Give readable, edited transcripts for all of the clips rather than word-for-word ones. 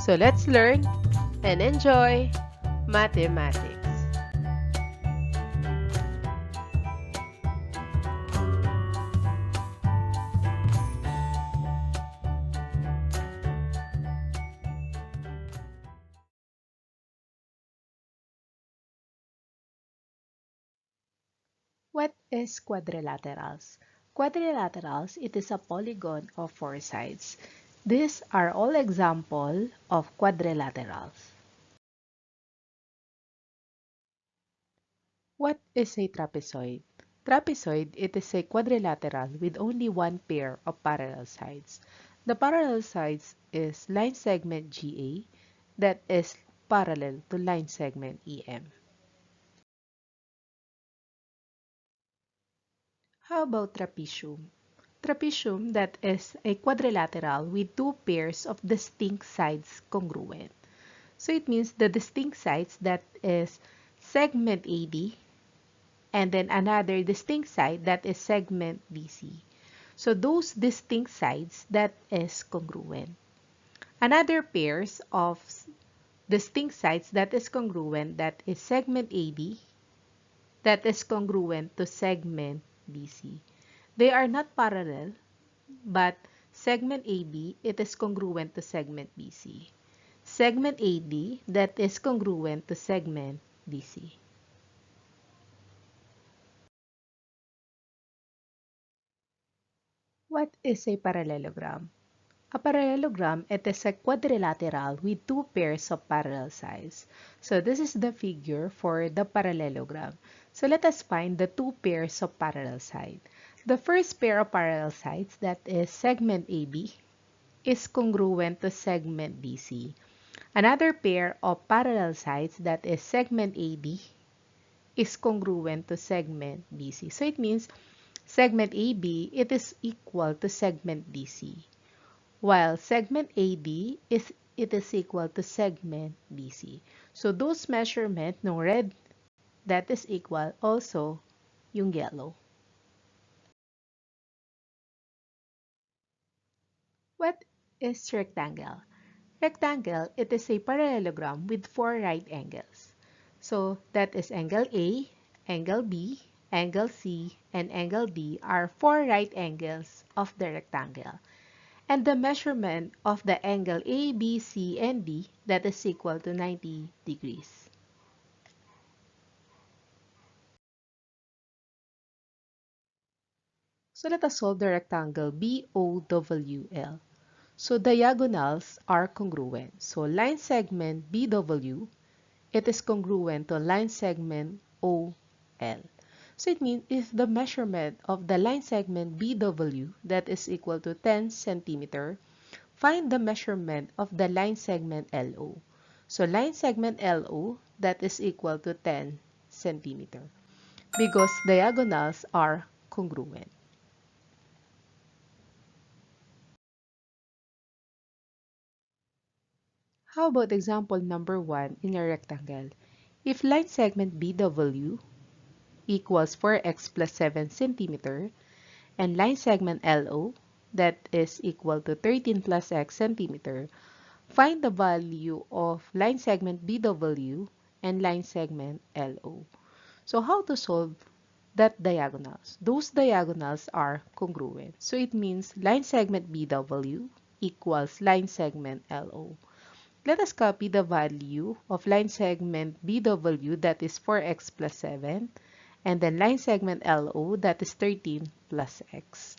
So let's learn and enjoy mathematics. What is quadrilaterals? Quadrilaterals, it is a polygon of four sides. These are all examples of quadrilaterals. What is a trapezoid? Trapezoid, it is a quadrilateral with only one pair of parallel sides. The parallel sides is line segment GA that is parallel to line segment EM. How about trapezium? Trapezium, that is a quadrilateral with two pairs of distinct sides congruent. So it means the distinct sides that is segment AD and then another distinct side that is segment BC. So those distinct sides that is congruent. Another pairs of distinct sides that is congruent that is segment AD that is congruent to segment BC. They are not parallel, but segment AB, it is congruent to segment BC. Segment AD, that is congruent to segment BC. What is a parallelogram? A parallelogram, it is a quadrilateral with two pairs of parallel sides. So this is the figure for the parallelogram. So let us find the two pairs of parallel sides. The first pair of parallel sides, that is segment AB, is congruent to segment BC. Another pair of parallel sides, that is segment AB, is congruent to segment BC. So it means segment AB, it is equal to segment BC, while segment AD it is equal to segment BC. So those measurement ng red, that is equal also yung yellow. What is rectangle? Rectangle, it is a parallelogram with four right angles. So that is angle A, angle B, angle C, and angle D are four right angles of the rectangle. And the measurement of the angle A, B, C, and D, that is equal to 90 degrees. So let us solve the rectangle BOWL. So diagonals are congruent. So line segment BW, it is congruent to line segment OL. So it means if the measurement of the line segment BW, that is equal to 10 centimeter, find the measurement of the line segment LO. So line segment LO, that is equal to 10 centimeter because diagonals are congruent. How about example number 1 in a rectangle? If line segment BW equals 4x plus 7 centimeter and line segment LO, that is equal to 13 plus x centimeter, find the value of line segment BW and line segment LO. So how to solve that diagonals? Those diagonals are congruent. So it means line segment BW equals line segment LO. Let us copy the value of line segment BW, that is 4x plus 7, and then line segment LO, that is 13 plus x.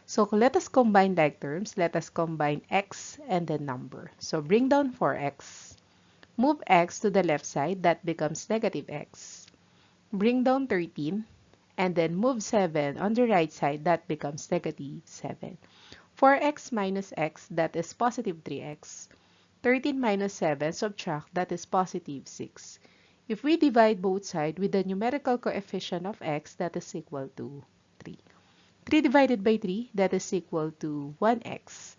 So let us combine like terms. Let us combine x and the number. So bring down 4x. Move x to the left side, that becomes negative x. Bring down 13, and then move 7 on the right side, that becomes negative 7. 4x minus x, that is positive 3x. 13 minus 7, subtract, that is positive 6. If we divide both sides with the numerical coefficient of x, that is equal to 3. 3 divided by 3, that is equal to 1x.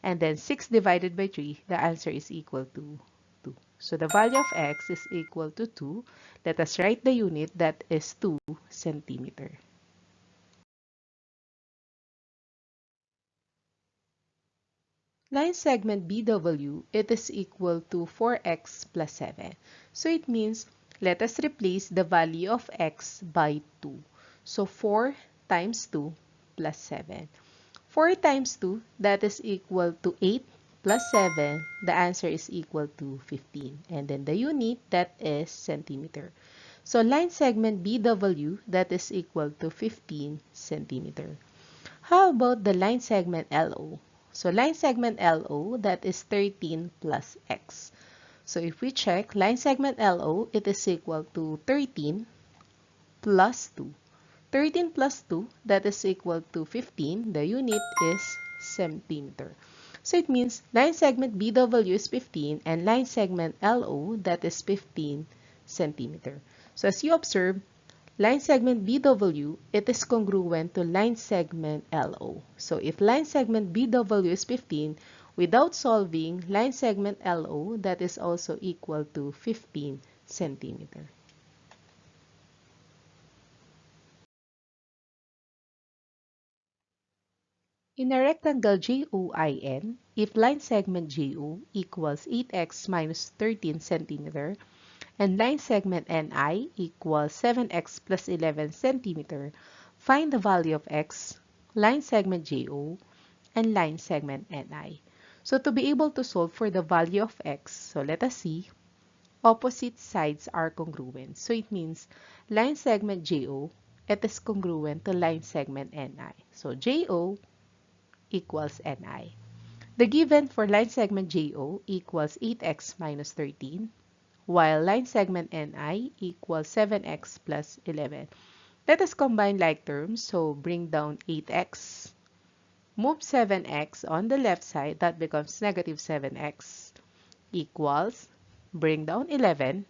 And then 6 divided by 3, the answer is equal to 2. So the value of x is equal to 2. Let us write the unit, that is 2 centimeter. line segment BW, it is equal to 4x plus 7. So it means, let us replace the value of x by 2. So 4 times 2 plus 7. 4 times 2, that is equal to 8 plus 7. The answer is equal to 15. And then the unit, that is centimeter. So line segment BW, that is equal to 15 centimeter. How about the line segment LO? So line segment LO, that is 13 plus x. So if we check line segment LO, it is equal to 13 plus 2. 13 plus 2, that is equal to 15. The unit is centimeter. So it means line segment BW is 15 and line segment LO, that is 15 centimeter. So as you observe, line segment BW, it is congruent to line segment LO. So if line segment BW is 15, without solving, line segment LO, that is also equal to 15 centimeter. In a rectangle JOIN, if line segment JO equals 8x minus 13 centimeter and line segment NI equals 7x plus 11 centimeter, find the value of x, line segment JO, and line segment NI. So to be able to solve for the value of x, so let us see, opposite sides are congruent. So it means line segment JO, it is congruent to line segment NI. So JO equals Ni. The given for line segment JO equals 8x minus 13, while line segment Ni equals 7x plus 11. Let us combine like terms, so bring down 8x. Move 7x on the left side, that becomes negative 7x equals, bring down 11.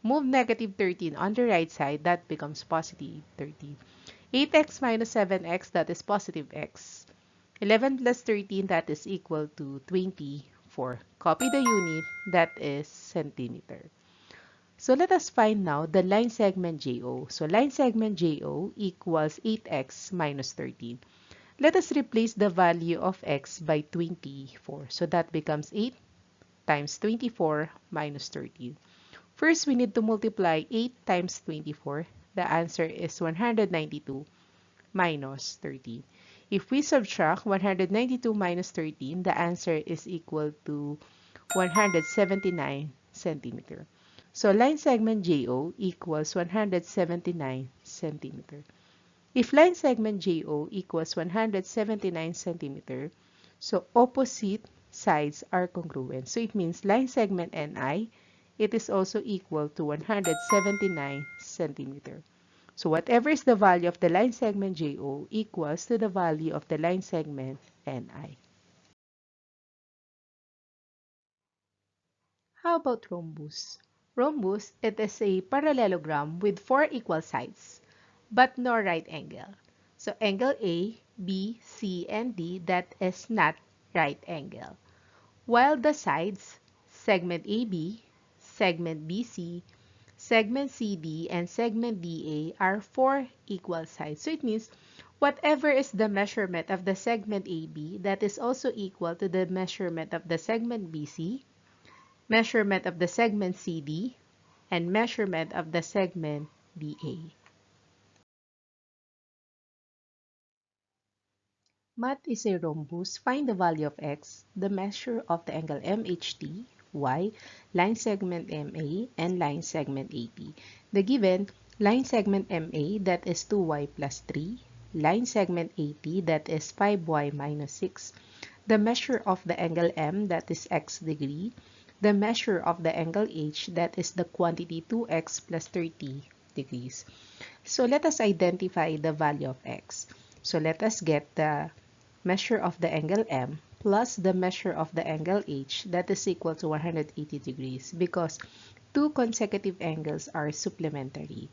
Move negative 13 on the right side, that becomes positive 13. 8x minus 7x, that is positive x. 11 plus 13, that is equal to 24. Copy the unit, that is centimeter. So let us find now the line segment JO. So line segment JO equals 8x minus 13. Let us replace the value of x by 24. So that becomes 8 times 24 minus 13. First, we need to multiply 8 times 24. The answer is 192 minus 13. If we subtract 192 minus 13, the answer is equal to 179 centimeter. So line segment JO equals 179 centimeter. If line segment JO equals 179 centimeter, so opposite sides are congruent. So it means line segment NI, it is also equal to 179 centimeter. So whatever is the value of the line segment JO equals to the value of the line segment NI. How about rhombus? Rhombus, it is a parallelogram with four equal sides, but no right angle. So angle A, B, C, and D, that is not right angle. While the sides, segment AB, segment BC, segment CD, and segment DA are four equal sides. So it means whatever is the measurement of the segment AB, that is also equal to the measurement of the segment BC, measurement of the segment CD, and measurement of the segment DA. Mat is a rhombus. Find the value of x, the measure of the angle MHT, y, line segment MA, and line segment AP. The given line segment MA, that is 2y plus 3, line segment AP, that is 5y minus 6, the measure of the angle M, that is x degree, the measure of the angle H, that is the quantity 2x plus 30 degrees. So let us identify the value of x. So let us get the measure of the angle M plus the measure of the angle H, that is equal to 180 degrees because two consecutive angles are supplementary.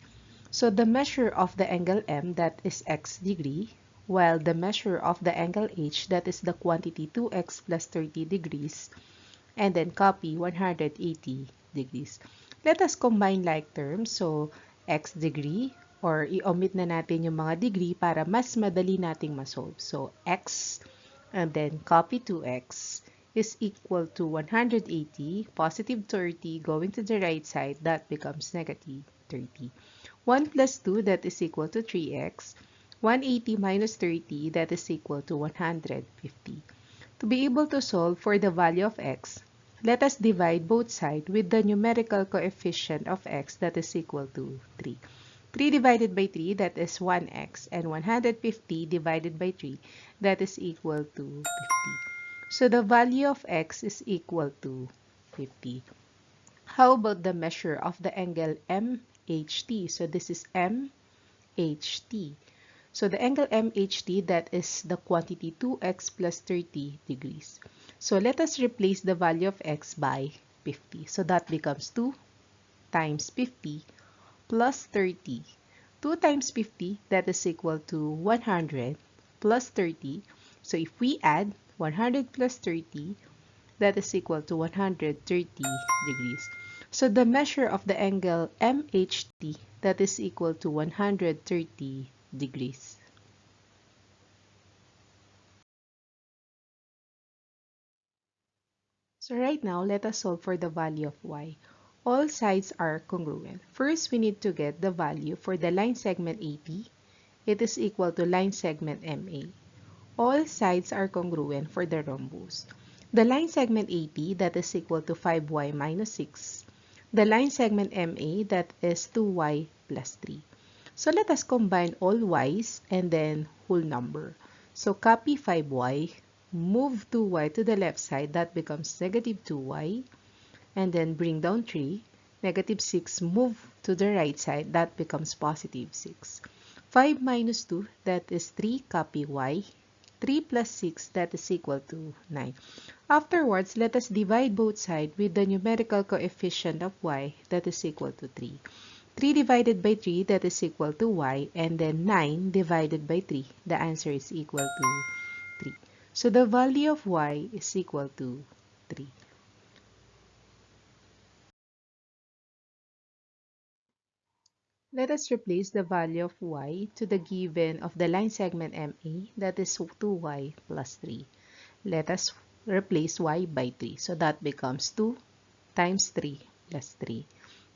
So the measure of the angle M, that is x degree, while the measure of the angle H, that is the quantity 2x plus 30 degrees, and then copy 180 degrees. Let us combine like terms. So x degree, or i-omit na natin yung mga degree para mas madali nating masolve. So x And then copy 2x is equal to 180, positive 30 going to the right side, that becomes negative 30. 1 plus 2, that is equal to 3x. 180 minus 30, that is equal to 150. To be able to solve for the value of x, let us divide both sides with the numerical coefficient of x, that is equal to 3. 3 divided by 3, that is 1x, and 150 divided by 3, that is equal to 50. So the value of x is equal to 50. How about the measure of the angle MHT? So this is MHT. So the angle MHT, that is the quantity 2x plus 30 degrees. So let us replace the value of x by 50. So that becomes 2 times 50 plus 30. 2 times 50, that is equal to 100 plus 30. So if we add 100 plus 30, that is equal to 130 degrees. So the measure of the angle MHT, that is equal to 130 degrees. So right now, let us solve for the value of y. All sides are congruent. First, we need to get the value for the line segment AP. It is equal to line segment MA. All sides are congruent for the rhombus. The line segment AP, that is equal to 5y minus 6. The line segment MA, that is 2y plus 3. So let us combine all y's and then whole number. So copy 5y, move 2y to the left side, that becomes negative 2y, and then bring down 3. Negative 6, move to the right side, that becomes positive 6. 5 minus 2, that is 3, copy y. 3 plus 6, that is equal to 9. Afterwards, let us divide both sides with the numerical coefficient of y, that is equal to 3. 3 divided by 3, that is equal to y, and then 9 divided by 3, the answer is equal to 3. So the value of y is equal to 3. Let us replace the value of y to the given of the line segment MA, that is 2y plus 3. Let us replace y by 3. So that becomes 2 times 3 plus 3.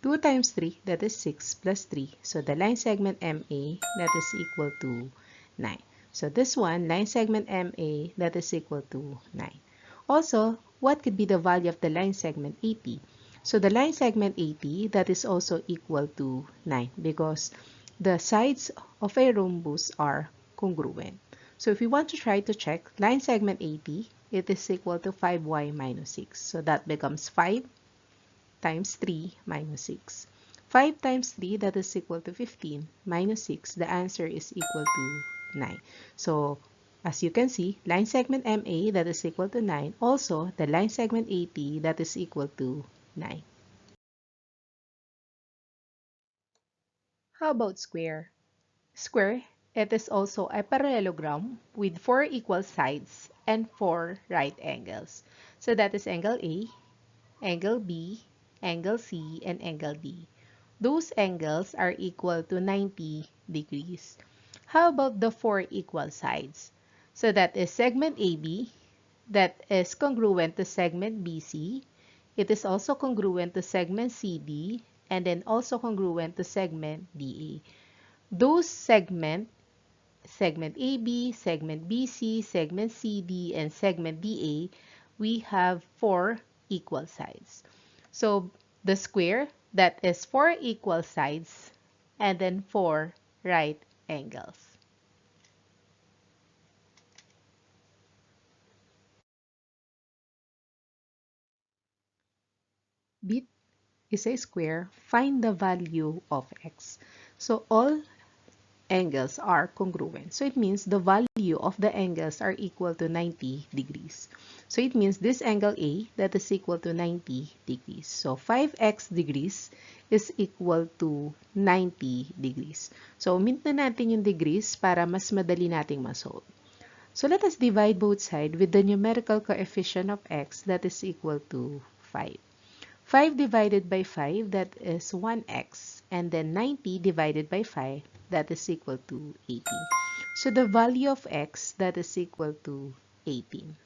2 times 3, that is 6 plus 3. So the line segment MA, that is equal to 9. So this one, line segment MA, that is equal to 9. Also, what could be the value of the line segment AP? So the line segment AP, that is also equal to 9 because the sides of a rhombus are congruent. So if we want to try to check line segment AP, it is equal to 5y minus 6. So that becomes 5 times 3 minus 6. 5 times 3, that is equal to 15 minus 6. The answer is equal to 9. So as you can see, line segment MA, that is equal to 9. Also, the line segment AP, that is equal to 9. How about square? Square, it is also a parallelogram with 4 equal sides and 4 right angles. So that is angle A, angle B, angle C, and angle D. Those angles are equal to 90 degrees. How about the 4 equal sides? So that is segment AB, that is congruent to segment BC. It is also congruent to segment CD, and then also congruent to segment DA. Those segment AB, segment BC, segment CD, and segment DA, we have 4 equal sides. So the square, that is 4 equal sides and then 4 right angles. Bit is a square, find the value of x. So all angles are congruent. So it means the value of the angles are equal to 90 degrees. So it means this angle A, that is equal to 90 degrees. So 5x degrees is equal to 90 degrees. So omit na natin yung degrees para mas madali nating masolve. So let us divide both sides with the numerical coefficient of x, that is equal to 5. 5 divided by 5, that is 1x. And then 90 divided by 5, that is equal to 80. So the value of x, that is equal to 18.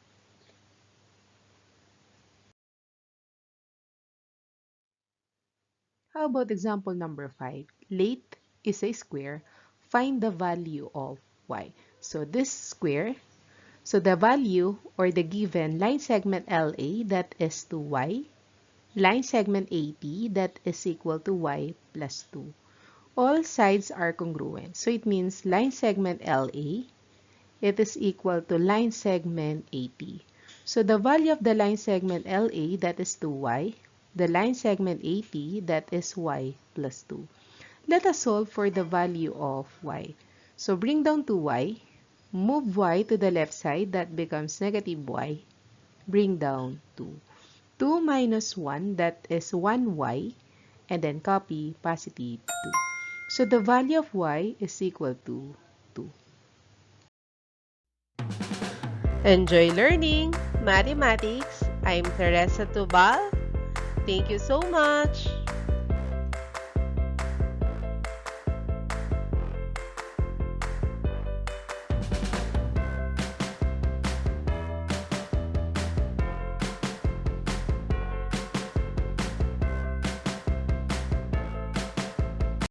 How about example number 5? Late is a square. Find the value of y. So this square, so the value or the given line segment LA, that is to y, line segment AT, that is equal to y plus 2. All sides are congruent. So it means line segment LA, it is equal to line segment AT. So the value of the line segment LA, that is 2y, the line segment AT, that is y plus 2. Let us solve for the value of y. So bring down to y, move y to the left side, that becomes negative y, bring down 2. 2 minus 1, that is 1y, and then copy positive 2. So the value of y is equal to 2. Enjoy learning mathematics. I'm Teresa Tubal. Thank you so much.